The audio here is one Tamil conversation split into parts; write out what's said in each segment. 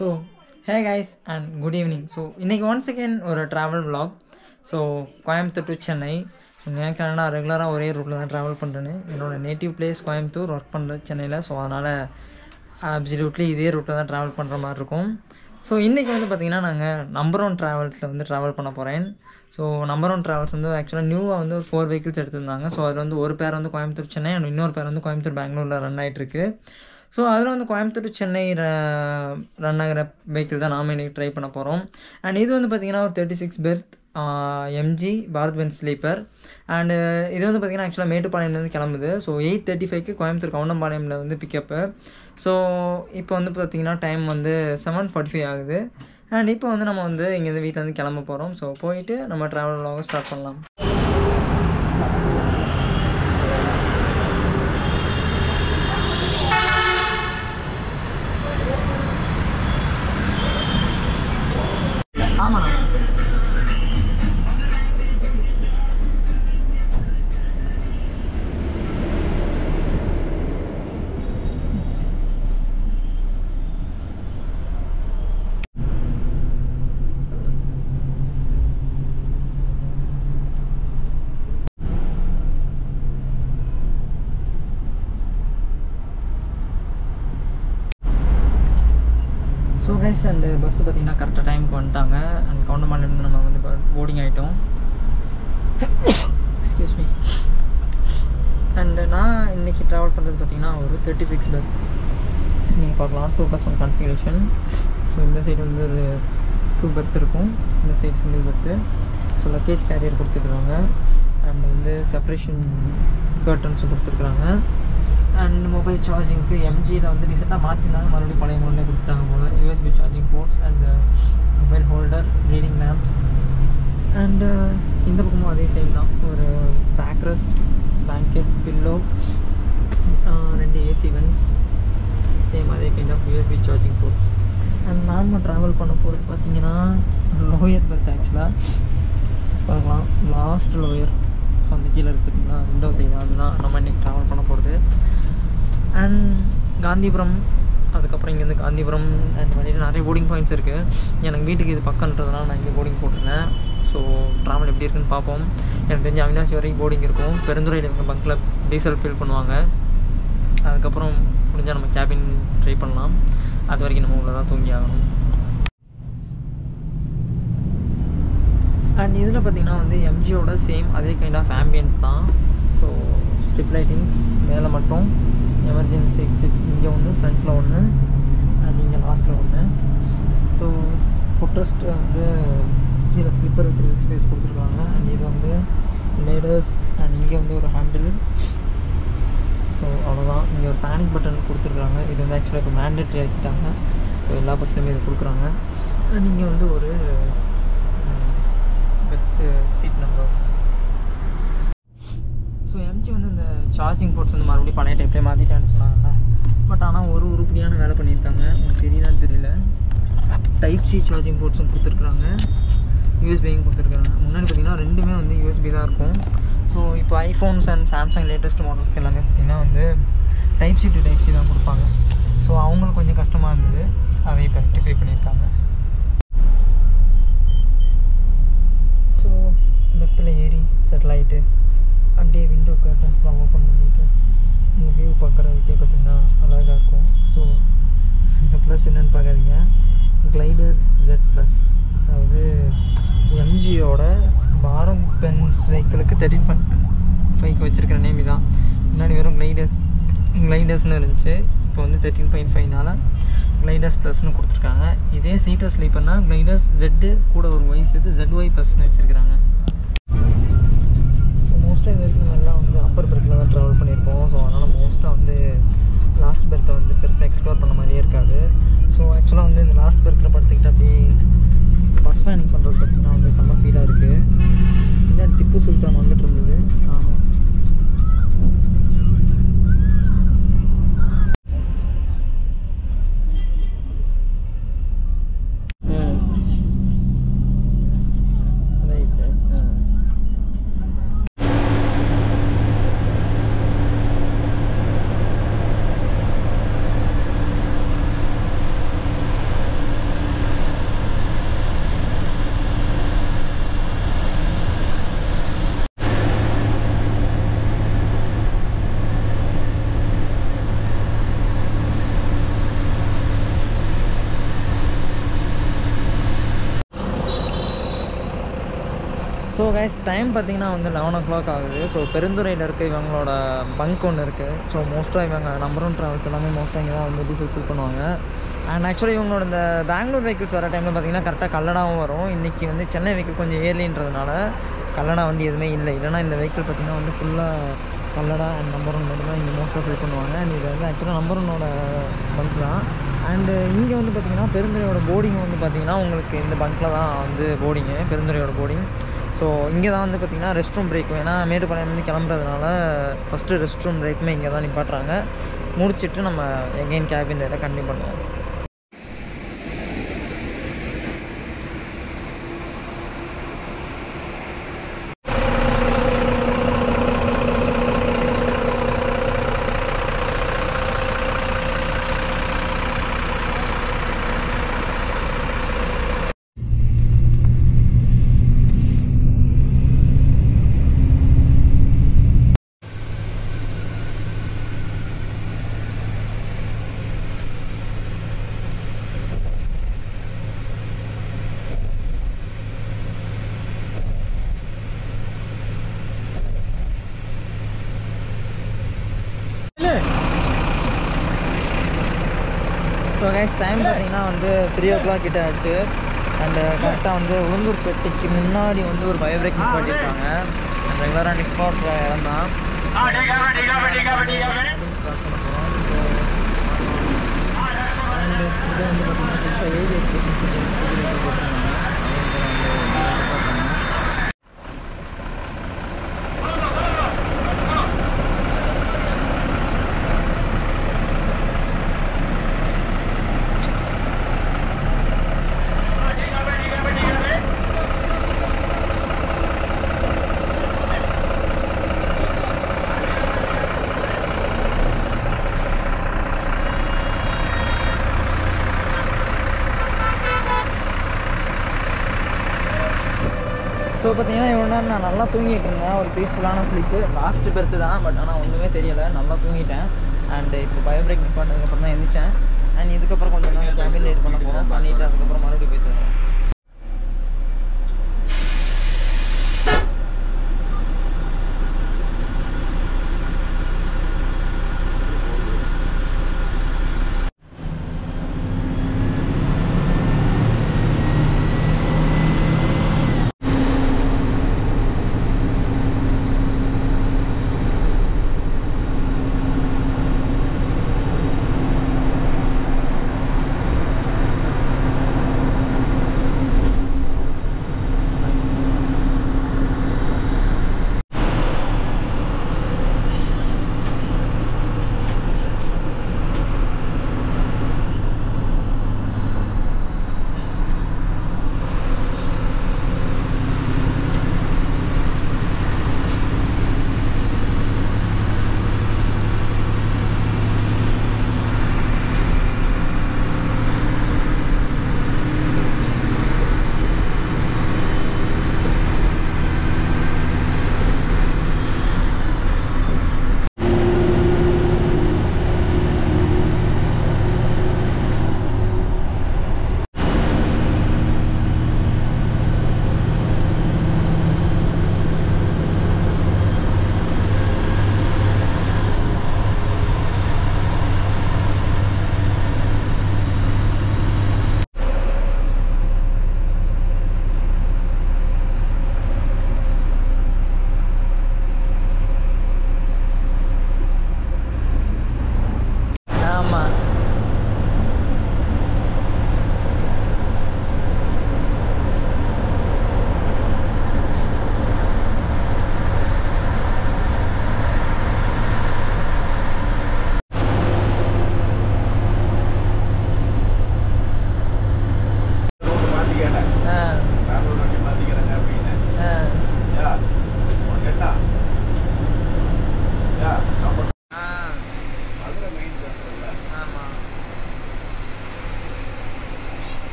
So, hey guys and good evening. So, இன்னைக்கு once again ஒரு travel vlog. So, Coimbatore to Chennai. எனக்கு நான் ரெகுலராக ஒரே ரூட்டில் தான் ட்ராவல் பண்ணுறேன்னு. என்னோடய நேட்டிவ் பிளேஸ் கோயம்புத்தூர், ஒர்க் பண்ணுறது சென்னையில். ஸோ அதனால் அப்சல்யூட்லி இதே ரூட்டில் தான் ட்ராவல் பண்ணுற மாதிரி இருக்கும். ஸோ இன்றைக்கி வந்து பார்த்திங்கன்னா நாங்கள் நம்பர் ஒன் ட்ராவல்ஸில் வந்து ட்ராவல் பண்ண போகிறேன். ஸோ நம்பர் ஒன் ட்ராவல்ஸ் வந்து ஆக்சுவலாக நியூவாக வந்து 4 vehicles எடுத்திருந்தாங்க. ஸோ அதில் வந்து ஒரு பேர் வந்து கோயம்புத்தூர் சென்னை அண்ட் இன்னொரு பேர் வந்து கோயம்புத்தூர் பெங்களூரில் ரன் ஆகிட்டுருக்கு. ஸோ அதில் வந்து கோயம்புத்தூர் டு சென்னை ரன் ஆகிற வெஹிக்கிள் தான் நாம் இன்றைக்கி ட்ரை பண்ண போகிறோம். அண்ட் இது வந்து பார்த்திங்கன்னா ஒரு 36 berth MG Bharat Benz sleeper. And இது வந்து பார்த்திங்கன்னா ஆக்சுவலாக மேட்டுப்பாளையம்லேருந்து கிளம்புது. ஸோ 8:35க்கு கோயம்புத்தூர் கவுண்டம்பாளையமில் வந்து பிக்கப்பு. ஸோ இப்போ வந்து பார்த்திங்கன்னா டைம் வந்து 7:45 ஆகுது. அண்ட் இப்போ வந்து நம்ம வந்து இங்கேருந்து வீட்டில் வந்து கிளம்ப போகிறோம். ஸோ போயிட்டு நம்ம ட்ராவல் vlog ஸ்டார்ட் பண்ணலாம். ஆமாண்ணா. ஸோ கைஸ் அண்டு பஸ்ஸு பார்த்திங்கன்னா கரெக்டாக டைமுக்கு வந்துட்டாங்க. அண்ட் கவுண்டம்பாளையம்லேருந்து நம்ம வந்து போர்டிங் ஆகிட்டோம். Excuse me. அண்டு நான் இன்றைக்கி ட்ராவல் பண்ணுறது பார்த்திங்கன்னா ஒரு 36 berth. நீங்கள் பார்க்கலாம் 2+1 கான்ஃபிகரேஷன். ஸோ இந்த சைடு வந்து ஒரு 2 berth இருக்கும், இந்த side single berth. So luggage carrier கொடுத்துருக்குறாங்க. அண்ட் வந்து செப்பரேஷன் கர்டன்ஸும் கொடுத்துருக்குறாங்க. அண்ட் மொபைல் சார்ஜிங்க்கு எம்ஜியில் வந்து ரீசெண்டாக மாற்றிருந்தாங்க, மறுபடியும் பழைய மொபைலே கொடுத்துட்டாங்க போல். USB charging ports and mobile holder, reading lamps. And இந்த பக்கமும் அதே சேம் தான். ஒரு back rest, blanket, pillow, 2 AC vents, same அதே kind of USB charging ports. And normal travel பண்ண போகிறது பார்த்திங்கன்னா லோயர் பெர்த். ஆக்சுவலாக பார்க்கலாம் லாஸ்ட் லோயர். ஸோ அந்த கீழே இருக்குது பார்த்திங்கன்னா விண்டோ சைடு, அதுதான் நம்ம இன்றைக்கி ட்ராவல் பண்ண போகிறது. அண்ட் காந்திபுரம், அதுக்கப்புறம் இங்கேருந்து காந்திபுரம் அண்ட் வழியில் நிறைய போர்டிங் பாயிண்ட்ஸ் இருக்குது. எனக்கு வீட்டுக்கு இது பக்கன்றதுனால நான் இங்கே போர்டிங் போட்டிருந்தேன். ஸோ ட்ராவல் எப்படி இருக்குன்னு பார்ப்போம். எனக்கு தெரிஞ்ச அவினாசி வரைக்கும் போர்டிங் இருக்கும். பெருந்துறையில் இவங்க பங்கில் டீசல் ஃபில் பண்ணுவாங்க. அதுக்கப்புறம் முடிஞ்சால் நம்ம கேபின் ட்ரை பண்ணலாம். அது வரைக்கும் நம்ம உள்ளே தான் தூங்கி ஆகணும். அண்ட் இதில் பார்த்திங்கன்னா வந்து எம்ஜியோட சேம் அதே கைண்ட் ஆஃப் ஆம்பியன்ஸ் தான். ஸோ ஸ்ட்ரிப் லைட்டிங்ஸ் மேலே மட்டும், எமர்ஜென்சி எக்ஸிட்ஸ் இங்கே ஒன்று, ஃப்ரண்ட்டில் ஒன்று, அண்ட் இங்கே லாஸ்ட்டில் ஒன்று. ஸோ ஃபுட்ரெஸ்ட் வந்து கீழே ஸ்லிப்பர் வைக்கிறதுக்கு ஸ்பேஸ் கொடுத்துருக்காங்க. அண்ட் இது வந்து லேடர்ஸ் அண்ட் இங்கே வந்து ஒரு ஹேண்டில். ஸோ அவ்வளோதான். இங்கே ஒரு பேனிக் பட்டன் கொடுத்துருக்காங்க. இது வந்து ஆக்சுவலாக இப்போ மேண்டேட்ரி ஆக்கிட்டாங்க. ஸோ எல்லா பஸ்லையுமே இது கொடுக்குறாங்க. அண்ட் இங்கே வந்து ஒரு berth seat numbers. So MG வந்து இந்த சார்ஜிங் போர்ட்ஸ் வந்து மறுபடியும் பழைய டைப்லேயே மாற்றிட்டான்னு சொன்னாங்கல்ல. பட் ஆனால் ஒரு உருப்படியான வேலை பண்ணியிருக்காங்க. உங்களுக்கு தெரியுதான்னு தெரியல. டைப் சி சார்ஜிங் போர்ட்ஸும் கொடுத்துருக்குறாங்க, யூஎஸ்பியும் கொடுத்துருக்குறாங்க. முன்னாடி பார்த்திங்கன்னா ரெண்டுமே வந்து யூஎஸ்பி தான் இருக்கும். ஸோ இப்போ ஐஃபோன்ஸ் அண்ட் சாம்சங் லேட்டஸ்ட் மாடல்ஸ்க்கு எல்லாமே பார்த்திங்கன்னா வந்து type C to type C தான் கொடுப்பாங்க. ஸோ அவங்களுக்கு கொஞ்சம் கஷ்டமாக இருந்தது, அதை இப்போ ரெக்டிஃபை பண்ணியிருக்காங்க. ஸோ பெர்த்தில் ஏறி செட்டில் ஆகிட்டு அப்படியே விண்டோ கர்டன்ஸ்லாம் ஓப்பன் பண்ணிவிட்டு இந்த வியூ பார்க்குறதுக்கே பார்த்திங்கன்னா அழகாக இருக்கும். ஸோ இந்த ப்ளஸ் என்னென்னு பார்க்காதீங்க, கிளைடர்ஸ் Z+. அதாவது எம்ஜியோட பாரத் பென்ஸ் வெஹிக்கிளுக்கு 13.5க்கு வச்சுருக்கிற நேம் தான். முன்னாடி வெறும் கிளைடர்ஸ்னு இருந்துச்சு. இப்போ வந்து 13.5னால கிளைடர்ஸ் ப்ளஸ்னு கொடுத்துருக்காங்க. இதே சீட்டர் ஸ்லீப்பர்னால் கிளைடர்ஸ் Z கூட ஒரு ஒய் சேர்த்து ZY+ன்னு வச்சுருக்கிறாங்க. ஸோ மோஸ்ட்டாக இது வரைக்கும் நம்ம எல்லாம் வந்து அப்பர் பெர்த்தில் தான் ட்ராவல் பண்ணியிருக்கோம். ஸோ அதனால் மோஸ்ட்டாக வந்து லாஸ்ட் பெர்த்தை வந்து பெருசாக எக்ஸ்ப்ளோர் பண்ண மாதிரியே இருக்காது. ஸோ ஆக்சுவலாக வந்து இந்த லாஸ்ட் பெர்த்தில் படுத்துக்கிட்டு அப்படியே பஸ் ஃபேனிங் பண்ணுறது பார்த்திங்கன்னா வந்து செம்ம ஃபீலாக இருக்குது. பின்னாடி திப்பு சுல்தான் வந்துட்டு இருந்தது காணும். கைஸ் டைம் பார்த்தீங்கன்னா வந்து 11 o'clock ஆகுது. ஸோ பெருந்துறையில் இருக்க இவங்களோட பங்க் ஒன்று இருக்குது. ஸோ மோஸ்ட்டாக இவங்க நம்பர் ஒன் ட்ராவல்ஸ் எல்லாமே மோஸ்ட்டாக இங்கே தான் வந்து டீசல் ஃபில் பண்ணுவாங்க. அண்ட் ஆக்சுவலி இவங்களோட இந்த பெங்களூர் வெஹிக்கிள்ஸ் வர டைமில் பார்த்தீங்கன்னா கரெக்டாக கல்லடாவும் வரும். இன்றைக்கி வந்து சென்னை வெஹிக்கிள் கொஞ்சம் ஏர்லின்றதுனால கல்லடா வண்டி எதுவுமே இல்லை. இல்லைனா இந்த வெஹிக்கிள் பார்த்திங்கன்னா வந்து ஃபுல்லாக கல்லடா அண்ட் நம்பர் ஒன் மட்டும் தான் இங்கே மோஸ்ட்டாக ஃபில் பண்ணுவாங்க. அண்ட் இது வந்து ஆக்சுவலாக நம்பர் ஒன்னோட பங்க் தான். அண்டு இங்கே வந்து பார்த்திங்கன்னா பெருந்துறையோட போர்டிங் வந்து பார்த்திங்கன்னா உங்களுக்கு இந்த பங்க்கில் தான் வந்து போர்டிங்கு, பெருந்துறையோட போர்டிங். ஸோ இங்கே தான் வந்து பார்த்திங்கன்னா ரெஸ்ட் ரூம் பிரேக், ஏன்னா மேட்டுப்பாளையம் கிளம்புறதுனால ஃபஸ்ட்டு ரெஸ்ட் ரூம் பிரேக்குமே இங்கே தான் நிப்பாட்டுறாங்க. முடிச்சுட்டு நம்ம எகெயின் கேபின் ரைடை கண்டினியூ பண்ணுவோம். ஸோ கைஸ் டைம் பார்த்தீங்கன்னா வந்து 3 o'clock கிட்ட ஆச்சு. அண்டு கரெக்டாக வந்து உளுந்தூர்பேட்டைக்கு முன்னாடி வந்து ஒரு பயோ பிரேக் நிப்பாட்டியிருக்காங்க. ரெகுலராக நிப்பாட்டுற இடம் தான். ஸ்டார்ட் பண்ண போகிறோம். ஸோ அண்டு இதை வந்து பார்த்தீங்கன்னா புதுசாக ஏஜ் எக்ஸ்பிரஷன் போட்டிருந்தாங்க. ஸோ பார்த்தீங்கன்னா இவ்வளோ நேரம் நான் நல்லா தூங்கிட்டு இருந்தேன். ஒரு பீஸ்ஃபுல்லான ஸ்லீப்பு, லாஸ்ட்டு பெர்த்து தான். பட் ஆனால் ஒன்றுமே தெரியலை, நல்லா தூங்கிட்டேன். அண்டு இப்போ பயோ பிரேக் நிப்பாட்டினதுக்கப்புறம் தான் எழுந்திரிச்சேன். அண்ட் இதுக்கப்புறம் கொஞ்சம் நாங்கள் கேபின் ரைட் பண்ண போகிறோம். பண்ணிவிட்டு அதுக்கப்புறம் மறுபடியும் போய் தருவோம்.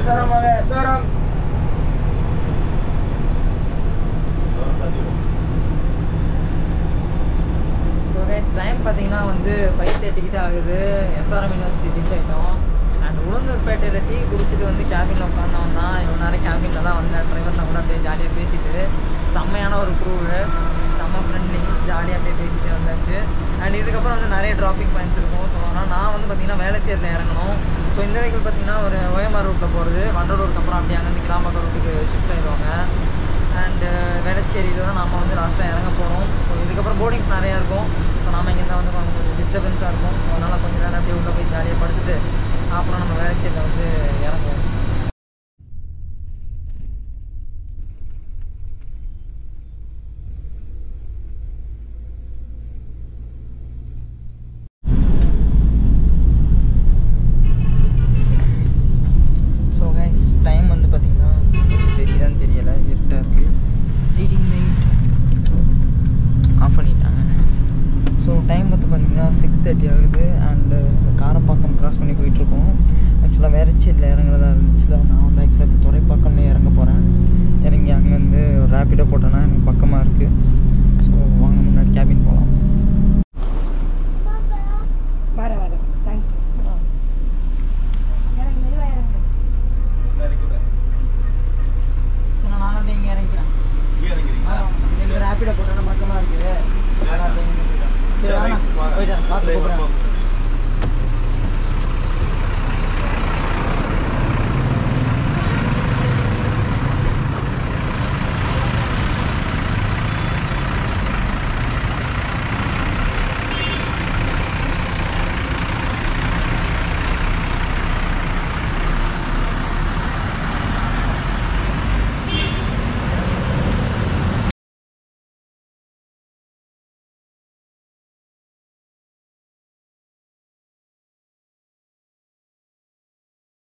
ஸோ கைஸ் டைம் பார்த்தீங்கன்னா வந்து 5:30 கிட்ட ஆகுது. எஸ்ஆர்எம் யூனிவர்சிட்டி ரீச் ஆகிட்டோம். அண்ட் உளுந்தூர்பேட்டையில் டீ குடிச்சிட்டு வந்து கேபினில் உட்காந்தவன் தான். இவ்வளோ நேரம் கேபினில் தான் வந்தேன். டிரைவர்னா கூட அப்படியே ஜாலியாக பேசிட்டு செம்மையான ஒரு க்ரூவு, செம்ம ஃப்ரெண்ட்லி, ஜாலியாக அப்படியே பேசிகிட்டே வந்தாச்சு. அண்ட் இதுக்கப்புறம் வந்து நிறைய ட்ராப்பிங் பாயிண்ட்ஸ் இருக்கும். ஸோ அதனால் நான் வந்து பார்த்திங்கன்னா வேளச்சேரியில் இறங்கணும். ஸோ இந்த வெஹிக்கிள் பார்த்திங்கன்னா ஒரு OMR ரூட்டில் போகிறது, வண்டலூருக்கு அப்புறம் அப்படியே அங்கேருந்து கிளாம்பாக்கம் ரூட்டுக்கு ஷிஃப்ட் ஆகிடுவாங்க. அண்டு வேளச்சேரியில் தான் நம்ம வந்து லாஸ்ட்டாக இறங்க போகிறோம். ஸோ இதுக்கப்புறம் போர்டிங்ஸ் நிறையா இருக்கும். ஸோ நம்ம இங்கேருந்து வந்து கொஞ்சம் டிஸ்டர்பன்ஸாக இருக்கும். ஸோ அதனால் கொஞ்சம் நேரம் அப்படியே உள்ளே போய் ஜாலியாக படுத்துட்டு அப்புறம் நம்ம வேளச்சேரியில் வந்து இறங்குவோம். ஸோ கைஸ் டைம் வந்து பார்த்திங்கன்னா தெரியுதான்னு தெரியலை, இருட்டாக இருக்குது. 18:08 ஆஃப் பண்ணிட்டாங்க. ஸோ டைம் வந்து பார்த்திங்கன்னா 6:30 ஆகுது. அண்டு காரப்பாக்கம் க்ராஸ் பண்ணி போயிட்டுருக்கோம். ஆக்சுவலாக வேளச்சேரியில் இறங்குறதா இருந்துச்சுல, நான்